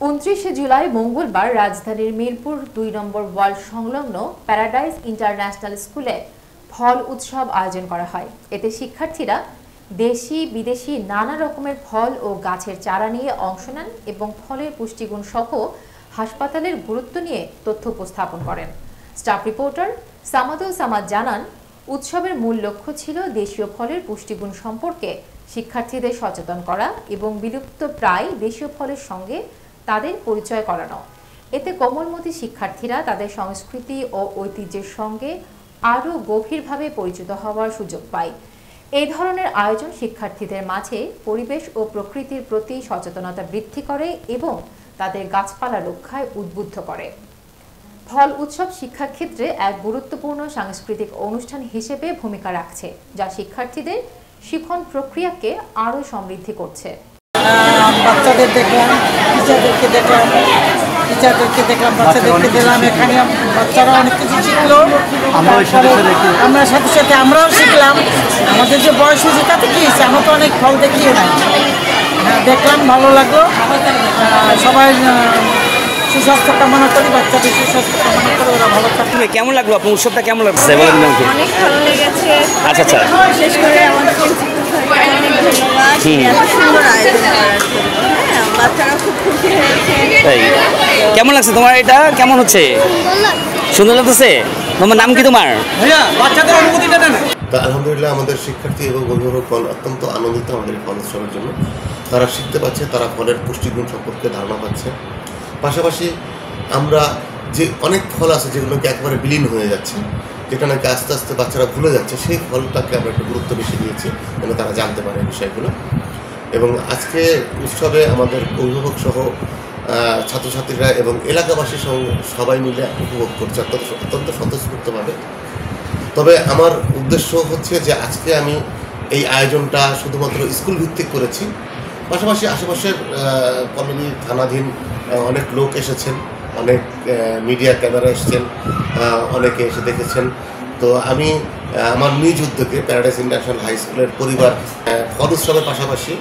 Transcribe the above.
29 জুলাই মঙ্গলবার রাজধানীর মিরপুর 2 নম্বর ওয়ার্ড সংলগ্ন প্যারাডাইস ইন্টারন্যাশনাল স্কুলে ফল উৎসব আয়োজন করা হয়। এতে শিক্ষার্থীরা দেশি বিদেশি নানা রকমের ফল ও গাছের চারা নিয়ে অংশ নেন এবং ফলের পুষ্টিগুণ সহ হাসপাতালের গুরুত্ব নিয়ে তথ্য উপস্থাপন করেন। স্টাফ রিপোর্টার সামাদুল সামাদ জানান, উৎসবের মূল লক্ষ্য ছিল দেশীয় ফলের পুষ্টিগুণ সম্পর্কে শিক্ষার্থীদের সচেতন করা এবং বিলুপ্ত প্রায় দেশীয় ফলের সঙ্গে তাদের পরিচয় করানো। এতে কোমলমতি শিক্ষার্থীরা তাদের সংস্কৃতি ও ঐতিহ্যের সঙ্গে আরও গভীরভাবে পরিচিত হওয়ার সুযোগ পায়। এই ধরনের আয়োজন শিক্ষার্থীদের মাঝে পরিবেশ ও প্রকৃতির প্রতি সচেতনতা বৃদ্ধি করে এবং তাদের গাছপালা রক্ষায় উদ্বুদ্ধ করে। ফল উৎসব শিক্ষাক্ষেত্রে এক গুরুত্বপূর্ণ সাংস্কৃতিক অনুষ্ঠান হিসেবে ভূমিকা রাখছে, যা শিক্ষার্থীদের শিক্ষণ প্রক্রিয়াকে আরও সমৃদ্ধ করছে। বাচ্চাদের দেখলাম, টিচারদেরকে দেখলাম, বাচ্চাদেরকে দিলাম। এখানে বাচ্চারা অনেক কিছু শিখলো, আমরা সাথে সাথে আমরাও শিখলাম। আমাদের যে বয়স হয়েছে তাতে কি হয়েছে, আমরা তো অনেক ফল দেখিও নাই, দেখলাম, ভালো লাগলো। সবাই সুস্বাস্থ্য কামনা করি, বাচ্চাদের সুস্বাস্থ্য কামনা করে ওরা ভালো থাকবে। কেমন লাগলো আপনার উৎসবটা, কেমন লাগছে? অনেক ভালো লেগেছে। আচ্ছা আচ্ছা, বিশেষ করে আমাদের অনেক ধন্যবাদ, এত সুন্দর আয়োজন করার জন্য। বাচ্চারা খুব খুশি হয়েছে। তাই কেমন লাগছে তোমার? এটা কেমন হচ্ছে? সুন্দর লাগতেছে। তোমার নাম কি? তোমার বাচ্চাদের অনুভূতিটা দেন। আলহামদুলিল্লাহ, আমাদের শিক্ষার্থী এবং অভিভাবকগণ অত্যন্ত আনন্দিত আমাদের ফল উৎসবের জন্য। তারা শিখতে পারছে, তারা ফলের পুষ্টিগুণ সম্পর্কে ধারণা পাচ্ছে। পাশাপাশি আমরা যে অনেক ফল আছে যেগুলোকে একেবারে বিলীন হয়ে যাচ্ছে, যেটা নাকি আস্তে আস্তে বাচ্চারা ভুলে যাচ্ছে, সেই ফলটাকে আমরা একটু গুরুত্ব বেশি দিয়েছি যেন তারা জানতে পারে বিষয়গুলো। এবং আজকে উৎসবে আমাদের অভিভাবক সহ ছাত্রছাত্রীরা এবং এলাকাবাসী সহ সবাই মিলে উপভোগ করছে অত্যন্ত স্বতঃস্ফূর্তভাবে। তবে আমার উদ্দেশ্য হচ্ছে যে আজকে আমি এই আয়োজনটা শুধুমাত্র স্কুল ভিত্তিক করেছি, পাশাপাশি আশেপাশের কলোনি থানাধীন অনেক লোক এসেছেন, অনেক মিডিয়া ক্যামেরা এসেছেন, অনেকে এসে দেখেছেন। তো আমি আমার নিজ উদ্যোগে প্যারাডাইস ইন্টারন্যাশনাল হাই স্কুলের পরিবার ফল উৎসবের পাশাপাশি